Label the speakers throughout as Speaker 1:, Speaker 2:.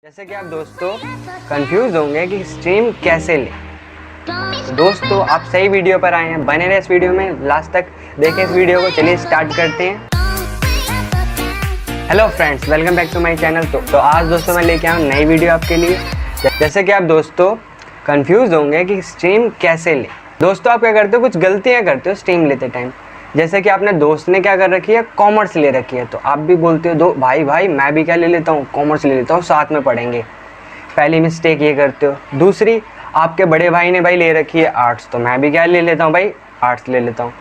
Speaker 1: जैसे कि आप दोस्तों कंफ्यूज होंगे कि स्ट्रीम कैसे लें। तो दोस्तों आप सही वीडियो पर आए हैं, बने रहे इस वीडियो में लास्ट तक, देखें इस वीडियो को। चलिए स्टार्ट करते हैं। Hello friends, welcome back to my channel. तो आज दोस्तों मैं लेके आया हूँ नई वीडियो आपके लिए। जैसे कि आप दोस्तों कंफ्यूज होंगे कि स्ट्रीम कैसे लें। दोस्तों आप क्या करते हो, कुछ गलतियाँ करते हो स्ट्रीम लेते टाइम। जैसे कि आपने दोस्त ने क्या कर रखी है, कॉमर्स ले रखी है, तो आप भी बोलते हो दो भाई मैं भी क्या ले लेता हूँ, कॉमर्स ले लेता हूँ, साथ में पढ़ेंगे। पहली मिस्टेक ये करते हो। दूसरी, आपके बड़े भाई ने भाई ले रखी है आर्ट्स, तो मैं भी क्या ले लेता हूँ भाई, आर्ट्स ले लेता हूँ।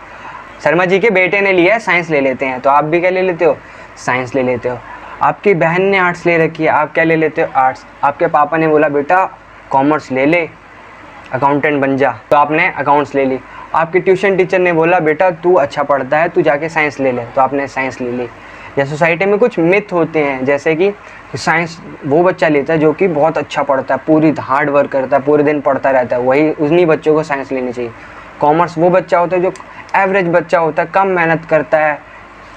Speaker 1: शर्मा जी के बेटे ने लिया है साइंस, ले लेते हैं, तो आप भी क्या ले लेते हो, साइंस ले लेते हो। आपकी बहन ने आर्ट्स ले रखी है, आप क्या ले लेते हो, आर्ट्स। आपके पापा ने बोला बेटा कॉमर्स ले ले, अकाउंटेंट बन जा, तो आपने अकाउंट्स ले ली। आपके ट्यूशन टीचर ने बोला बेटा तू अच्छा पढ़ता है, तू जाके साइंस ले ले, तो आपने साइंस ले ली। या सोसाइटी में कुछ मिथ होते हैं, जैसे कि साइंस वो बच्चा लेता है जो कि बहुत अच्छा पढ़ता है, पूरी हार्ड वर्क करता है, पूरे दिन पढ़ता रहता है, वही उन्हीं बच्चों को साइंस लेनी चाहिए। कॉमर्स वो बच्चा होता है जो एवरेज बच्चा होता है, कम मेहनत करता है,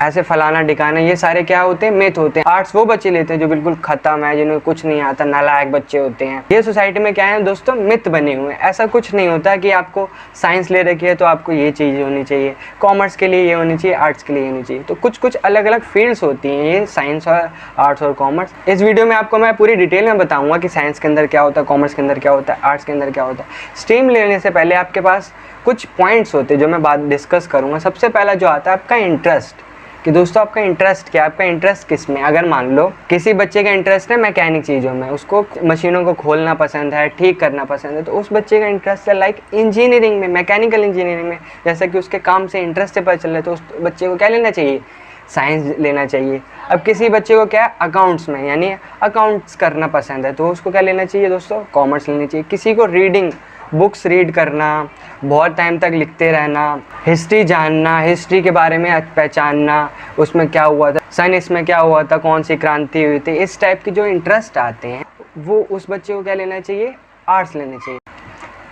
Speaker 1: ऐसे फलाना ठिकाना, ये सारे क्या होते हैं, मिथ होते हैं। आर्ट्स वो बच्चे लेते हैं जो बिल्कुल खत्म है, जिन्हें कुछ नहीं आता, नालायक बच्चे होते हैं। ये सोसाइटी में क्या है दोस्तों, मिथ बने हुए हैं। ऐसा कुछ नहीं होता कि आपको साइंस ले रखी है तो आपको ये चीज़ होनी चाहिए, कॉमर्स के लिए ये होनी चाहिए, आर्ट्स के लिए ये होनी चाहिए। तो कुछ कुछ अलग अलग फील्ड्स होती हैं, ये साइंस और आर्ट्स और कॉमर्स। इस वीडियो में आपको मैं पूरी डिटेल में बताऊँगा कि साइंस के अंदर क्या होता है, कॉमर्स के अंदर क्या होता है, आर्ट्स के अंदर क्या होता है। स्ट्रीम लेने से पहले आपके पास कुछ पॉइंट्स होते हैं जो मैं बात डिस्कस करूँगा। सबसे पहला जो आता है आपका इंटरेस्ट, कि दोस्तों आपका इंटरेस्ट क्या है, आपका इंटरेस्ट किस में। अगर मान लो किसी बच्चे का इंटरेस्ट है मैकेनिक चीज़ों में, उसको मशीनों को खोलना पसंद है, ठीक करना पसंद है, तो उस बच्चे का इंटरेस्ट है लाइक इंजीनियरिंग में, मैकेनिकल इंजीनियरिंग में। जैसा कि उसके काम से इंटरेस्ट से पता चल रहा है, तो उस बच्चे को क्या लेना चाहिए, साइंस लेना चाहिए। अब किसी बच्चे को क्या है, अकाउंट्स में यानी अकाउंट्स करना पसंद है, तो उसको क्या लेना चाहिए दोस्तों, कॉमर्स लेनी चाहिए। किसी को रीडिंग, बुक्स रीड करना, बहुत टाइम तक लिखते रहना, हिस्ट्री जानना, हिस्ट्री के बारे में पहचानना, उसमें क्या हुआ था, सन इसमें क्या हुआ था, कौन सी क्रांति हुई थी, इस टाइप के जो इंटरेस्ट आते हैं, वो उस बच्चे को क्या लेना चाहिए, आर्ट्स लेना चाहिए।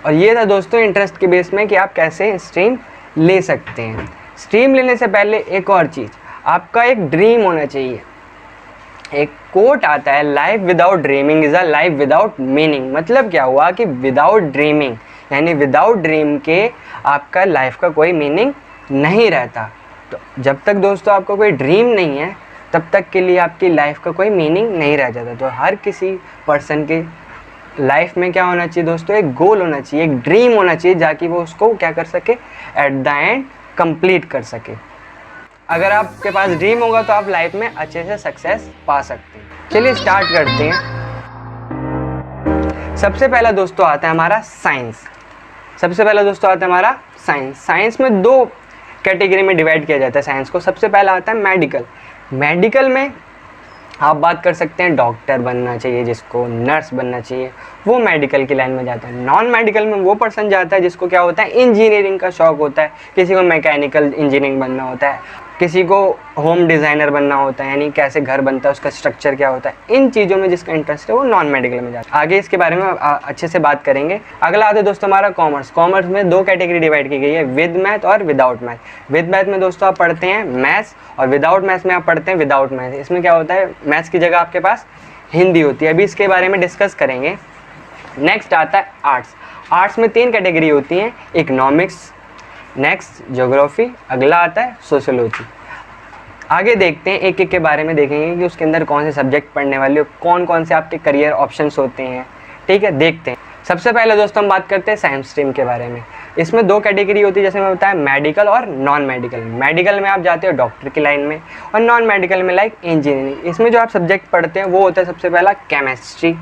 Speaker 1: और ये था दोस्तों इंटरेस्ट के बेस में कि आप कैसे स्ट्रीम ले सकते हैं। स्ट्रीम लेने से पहले एक और चीज़, आपका एक ड्रीम होना चाहिए। एक कोट आता है, life without dreaming is a life without meaning. मतलब क्या हुआ कि विदाउट ड्रीमिंग यानी विदाउट ड्रीम के आपका लाइफ का कोई मीनिंग नहीं रहता। तो जब तक दोस्तों आपका कोई ड्रीम नहीं है, तब तक के लिए आपकी लाइफ का कोई मीनिंग नहीं रह जाता। तो हर किसी पर्सन के लाइफ में क्या होना चाहिए दोस्तों, एक गोल होना चाहिए, एक ड्रीम होना चाहिए, जाकि वो उसको क्या कर सके, एट द एंड कंप्लीट कर सके। अगर आपके पास ड्रीम होगा तो आप लाइफ में अच्छे से सक्सेस पा सकते हैं। चलिए स्टार्ट करते हैं। सबसे पहला दोस्तों आता है हमारा साइंस। सबसे पहला दोस्तों आता है हमारा साइंस। साइंस में दो कैटेगरी में डिवाइड किया जाता है साइंस को। सबसे पहला आता है मेडिकल। मेडिकल में आप बात कर सकते हैं, डॉक्टर बनना चाहिए जिसको, नर्स बनना चाहिए, वो मेडिकल की लाइन में जाता है। नॉन मेडिकल में वो पर्सन जाता है जिसको क्या होता है, इंजीनियरिंग का शौक होता है। किसी को मैकेनिकल इंजीनियरिंग बनना होता है, किसी को होम डिज़ाइनर बनना होता है, यानी कैसे घर बनता है, उसका स्ट्रक्चर क्या होता है। इन चीज़ों में जिसका इंटरेस्ट है वो नॉन मेडिकल में जाता है। आगे इसके बारे में अच्छे से बात करेंगे। अगला आता है दोस्तों हमारा कॉमर्स। कॉमर्स में दो कैटेगरी डिवाइड की गई है, विद मैथ और विदाउट मैथ। विद मैथ में दोस्तों आप पढ़ते हैं मैथ्स, और विदाउट मैथ्स में आप पढ़ते हैं विदाउट मैथ। इसमें क्या होता है, मैथ्स की जगह आपके पास हिंदी होती है। अभी इसके बारे में डिस्कस करेंगे। नेक्स्ट आता है आर्ट्स। आर्ट्स में तीन कैटेगरी होती हैं, इकोनॉमिक्स, नेक्स्ट ज्योग्राफी, अगला आता है सोशियोलॉजी। आगे देखते हैं, एक एक के बारे में देखेंगे कि उसके अंदर कौन से सब्जेक्ट पढ़ने वाले हो, कौन कौन से आपके करियर ऑप्शंस होते हैं। ठीक है, देखते हैं। सबसे पहले दोस्तों हम बात करते हैं साइंस स्ट्रीम के बारे में। इसमें दो कैटेगरी होती है, जैसे मैं बताया, मेडिकल और नॉन मेडिकल। मेडिकल में आप जाते हो डॉक्टर की लाइन में, और नॉन मेडिकल में लाइक इंजीनियरिंग। इसमें जो आप सब्जेक्ट पढ़ते हैं वो होता है सबसे पहला केमिस्ट्री,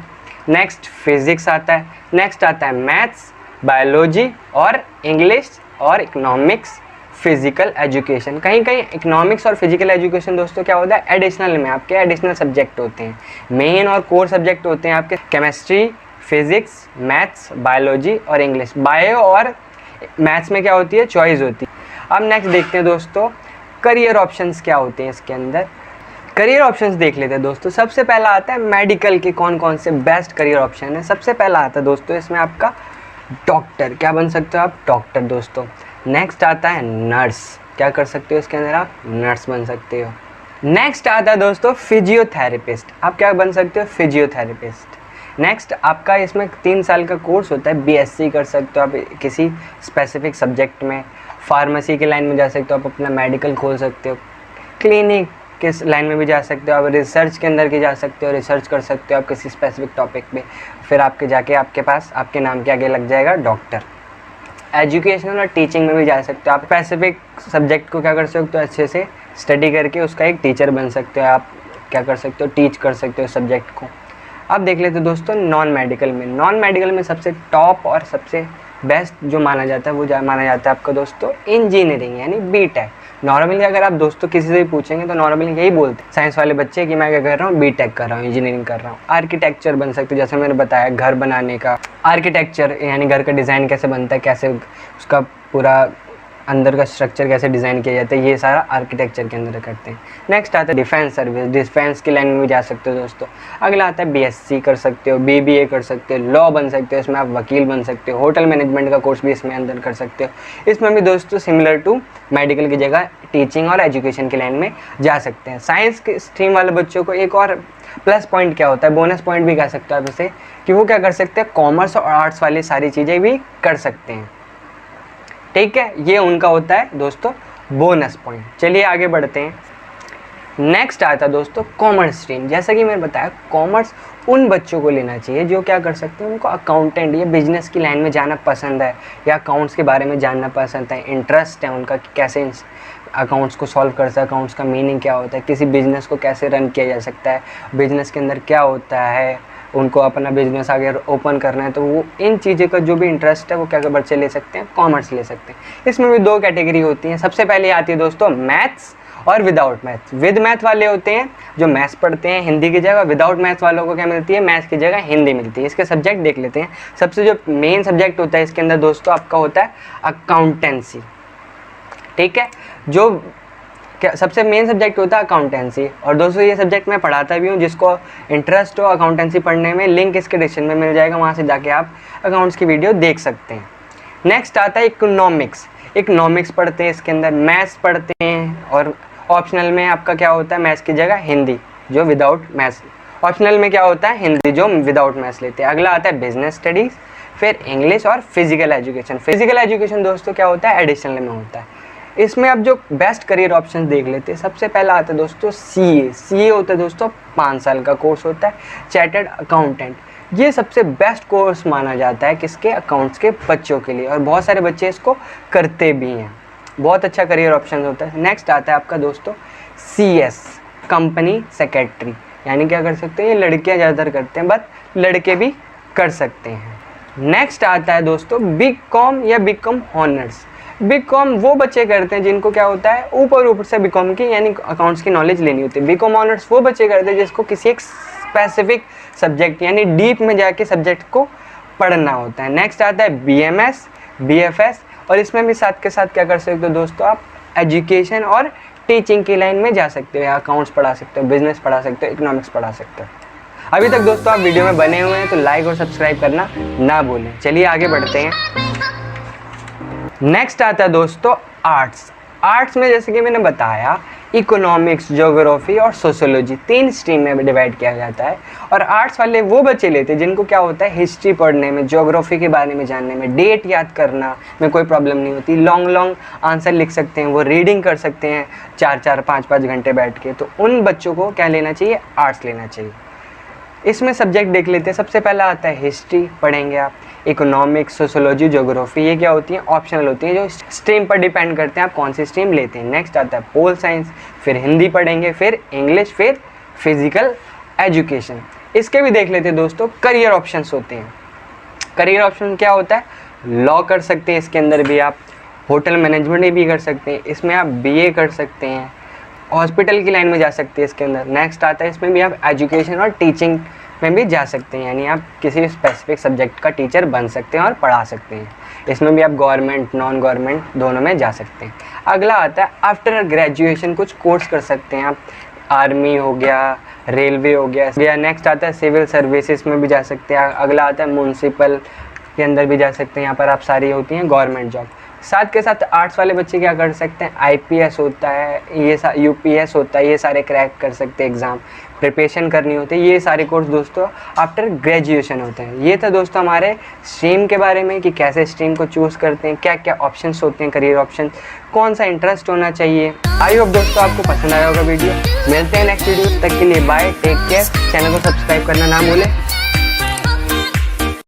Speaker 1: नेक्स्ट फिजिक्स आता है, नेक्स्ट आता है मैथ्स, बायोलॉजी और इंग्लिश और इकोनॉमिक्स, फिजिकल एजुकेशन। कहीं कहीं इकोनॉमिक्स और फिजिकल एजुकेशन दोस्तों क्या होता है, एडिशनल में आपके एडिशनल सब्जेक्ट होते हैं। मेन और कोर सब्जेक्ट होते हैं आपके केमिस्ट्री, फिजिक्स, मैथ्स, बायोलॉजी और इंग्लिश। बायो और मैथ्स में क्या होती है, चॉइस होती है। अब नेक्स्ट देखते हैं दोस्तों करियर ऑप्शंस क्या होते हैं इसके अंदर। करियर ऑप्शंस देख लेते हैं दोस्तों। सबसे पहला आता है मेडिकल के कौन कौन से बेस्ट करियर ऑप्शन है। सबसे पहला आता है दोस्तों इसमें आपका डॉक्टर, क्या बन सकते हो आप, डॉक्टर दोस्तों। नेक्स्ट आता है नर्स, क्या कर सकते हो इसके अंदर आप, नर्स बन सकते हो। नेक्स्ट आता है दोस्तों फिजियोथेरेपिस्ट। आप क्या बन सकते हो? फिजियोथेरेपिस्ट। नेक्स्ट आपका इसमें 3 साल का कोर्स होता है, बीएससी कर सकते हो आप किसी स्पेसिफिक सब्जेक्ट में, फार्मेसी के लाइन में जा सकते हो आप, अपना मेडिकल खोल सकते हो, क्लिनिक के लाइन में भी जा सकते हो आप, रिसर्च के अंदर की जा सकते हो, रिसर्च कर सकते हो आप किसी स्पेसिफिक टॉपिक पे, फिर आपके जाके आपके पास आपके नाम के आगे लग जाएगा डॉक्टर। एजुकेशन और टीचिंग में भी जा सकते हो आप, स्पेसिफिक सब्जेक्ट को क्या कर सकते हो अच्छे से स्टडी करके उसका एक टीचर बन सकते हो आप, क्या कर सकते हो टीच कर सकते हो सब्जेक्ट को। अब देख लेते हो दोस्तों नॉन मेडिकल में। नॉन मेडिकल में सबसे टॉप और सबसे बेस्ट जो माना जाता है वो माना जाता है आपका दोस्तों इंजीनियरिंग यानी बीटेक। नॉर्मली अगर आप दोस्तों किसी से भी पूछेंगे तो नॉर्मली यही बोलते हैं साइंस वाले बच्चे कि मैं क्या कर रहा हूँ, बीटेक कर रहा हूँ, इंजीनियरिंग कर रहा हूँ। आर्किटेक्चर बन सकते हो, जैसे मैंने बताया घर बनाने का आर्किटेक्चर यानी घर का डिज़ाइन कैसे बनता है, कैसे उसका पूरा अंदर का स्ट्रक्चर कैसे डिज़ाइन किया जाता है, ये सारा आर्किटेक्चर के अंदर करते हैं। नेक्स्ट आता है डिफेंस सर्विस, डिफेंस की लाइन में भी जा सकते हो दोस्तों। अगला आता है बीएससी कर सकते हो, बीबीए कर सकते हो, लॉ बन सकते हो, इसमें आप वकील बन सकते हो, होटल मैनेजमेंट का कोर्स भी इसमें अंदर कर सकते हो। इसमें भी दोस्तों सिमिलर टू मेडिकल की जगह टीचिंग और एजुकेशन की लाइन में जा सकते हैं। साइंस के स्ट्रीम वाले बच्चों को एक और प्लस पॉइंट क्या होता है, बोनस पॉइंट भी कह सकते हो आप इसे, कि वो क्या कर सकते हैं कॉमर्स और आर्ट्स वाली सारी चीज़ें भी कर सकते हैं। ठीक है, ये उनका होता है दोस्तों बोनस पॉइंट। चलिए आगे बढ़ते हैं। नेक्स्ट आता है दोस्तों कॉमर्स स्ट्रीम। जैसा कि मैंने बताया कॉमर्स उन बच्चों को लेना चाहिए जो क्या कर सकते हैं, उनको अकाउंटेंट या बिजनेस की लाइन में जाना पसंद है, या अकाउंट्स के बारे में जानना पसंद है, इंटरेस्ट है उनका कि कैसे अकाउंट्स को सॉल्व कर सकते हैं, अकाउंट्स का मीनिंग क्या होता है, किसी बिजनेस को कैसे रन किया जा सकता है, बिजनेस के अंदर क्या होता है, उनको अपना बिजनेस आगे ओपन करना है, तो वो इन चीज़ों का जो भी इंटरेस्ट है वो क्या बच्चे ले सकते हैं, कॉमर्स ले सकते हैं। इसमें भी 2 कैटेगरी होती हैं। सबसे पहले आती है दोस्तों मैथ्स और विदाउट मैथ्स। विद मैथ वाले होते हैं जो मैथ्स पढ़ते हैं हिंदी की जगह, विदाउट मैथ्स वालों को क्या मिलती है, मैथ्स की जगह हिंदी मिलती है। इसके सब्जेक्ट देख लेते हैं। सबसे जो मेन सब्जेक्ट होता है इसके अंदर दोस्तों आपका होता है अकाउंटेंसी। ठीक है, जो क्या सबसे मेन सब्जेक्ट होता है अकाउंटेंसी। और दोस्तों ये सब्जेक्ट मैं पढ़ाता भी हूँ, जिसको इंटरेस्ट हो अकाउंटेंसी पढ़ने में, लिंक इसके डिस्क्रिप्शन में मिल जाएगा, वहाँ से जाके आप अकाउंट्स की वीडियो देख सकते हैं। नेक्स्ट आता है इकोनॉमिक्स। इकोनॉमिक्स पढ़ते हैं, इसके अंदर मैथ्स पढ़ते हैं, और ऑप्शनल में आपका क्या होता है मैथ्स की जगह हिंदी, जो विदाउट मैथ्स। ऑप्शनल में क्या होता है हिंदी, जो विदाउट मैथ्स लेते हैं। अगला आता है बिजनेस स्टडीज़, फिर इंग्लिश और फिजिकल एजुकेशन। फिजिकल एजुकेशन दोस्तों क्या होता है, एडिशनल में होता है। इसमें अब जो बेस्ट करियर ऑप्शन देख लेते हैं। सबसे पहला आता है दोस्तों सीए। सीए होता है दोस्तों 5 साल का कोर्स होता है, चार्टर्ड अकाउंटेंट। ये सबसे बेस्ट कोर्स माना जाता है किसके, अकाउंट्स के बच्चों के लिए, और बहुत सारे बच्चे इसको करते भी हैं। बहुत अच्छा करियर ऑप्शन होता है। नेक्स्ट आता है आपका दोस्तों सीएस, कंपनी सेक्रेटरी, यानी क्या कर सकते हैं, ये लड़कियां ज़्यादातर करते हैं, बट लड़के भी कर सकते हैं। नेक्स्ट आता है दोस्तों बिग कॉम या big com honours. Big com वो बच्चे करते हैं जिनको क्या होता है ऊपर से बी कॉम की यानी अकाउंट्स की नॉलेज लेनी होती है। बी कॉम ऑनर्स वो बच्चे करते हैं जिसको किसी एक स्पेसिफिक सब्जेक्ट यानी डीप में जाके सब्जेक्ट को पढ़ना होता है। नेक्स्ट आता है बीएमएस, बीएफएस, और इसमें भी साथ के साथ क्या कर सकते हो दोस्तों, आप एजुकेशन और टीचिंग की लाइन में जा सकते हो, या अकाउंट्स पढ़ा सकते हो, बिजनेस पढ़ा सकते हो, इकोनॉमिक्स पढ़ा सकते हो। अभी तक दोस्तों आप वीडियो में बने हुए हैं तो लाइक और सब्सक्राइब करना ना भूलें। चलिए आगे बढ़ते हैं। नेक्स्ट आता है दोस्तों आर्ट्स। आर्ट्स में जैसे कि मैंने बताया इकोनॉमिक्स, ज्योग्राफी और सोशियोलॉजी 3 स्ट्रीम में डिवाइड किया जाता है। और आर्ट्स वाले वो बच्चे लेते हैं जिनको क्या होता है हिस्ट्री पढ़ने में, ज्योग्राफी के बारे में जानने में, डेट याद करना में कोई प्रॉब्लम नहीं होती, लॉन्ग आंसर लिख सकते हैं, वो रीडिंग कर सकते हैं 4-4, 5-5 घंटे बैठ के। तो उन बच्चों को क्या लेना चाहिए, आर्ट्स लेना चाहिए। इसमें सब्जेक्ट देख लेते हैं। सबसे पहला आता है हिस्ट्री पढ़ेंगे आप, इकोनॉमिक्स, सोशियोलॉजी, ज्योग्राफी, ये क्या होती है ऑप्शनल होती है, जो स्ट्रीम पर डिपेंड करते हैं आप कौन सी स्ट्रीम लेते हैं। नेक्स्ट आता है पोल साइंस, फिर हिंदी पढ़ेंगे, फिर इंग्लिश, फिर फिजिकल एजुकेशन। इसके भी देख लेते हैं दोस्तों करियर ऑप्शंस होते हैं। करियर ऑप्शन क्या होता है, लॉ कर सकते हैं, इसके अंदर भी आप होटल मैनेजमेंट भी कर सकते हैं, इसमें आप बीए कर सकते हैं, हॉस्पिटल की लाइन में जा सकते हैं इसके अंदर। नेक्स्ट आता है इसमें भी आप एजुकेशन और टीचिंग में भी जा सकते हैं, यानी आप किसी भी स्पेसिफिक सब्जेक्ट का टीचर बन सकते हैं और पढ़ा सकते हैं। इसमें भी आप गवर्नमेंट, नॉन गवर्नमेंट दोनों में जा सकते हैं। अगला आता है आफ्टर ग्रेजुएशन कुछ कोर्स कर सकते हैं आप, आर्मी हो गया, रेलवे हो गया। नेक्स्ट आता है सिविल सर्विसेज में भी जा सकते हैं। अगला आता है म्यूनसिपल के अंदर भी जा सकते हैं, यहाँ पर आप सारी होती हैं गवर्नमेंट जॉब। साथ के साथ आर्ट्स वाले बच्चे क्या कर सकते हैं, आईपीएस होता है, ये यूपीएस होता है, ये सारे क्रैक कर सकते हैं, एग्ज़ाम प्रिपरेशन करनी होती है। ये सारे कोर्स दोस्तों आफ्टर ग्रेजुएशन होते हैं। ये था दोस्तों हमारे स्ट्रीम के बारे में कि कैसे स्ट्रीम को चूज़ करते हैं, क्या क्या ऑप्शंस होते हैं, करियर ऑप्शन, कौन सा इंटरेस्ट होना चाहिए। आई होप दोस्तों आपको पसंद आया होगा वीडियो। मिलते हैं नेक्स्ट वीडियो, तक के लिए बाय, टेक केयर। चैनल को सब्सक्राइब करना ना भूलें।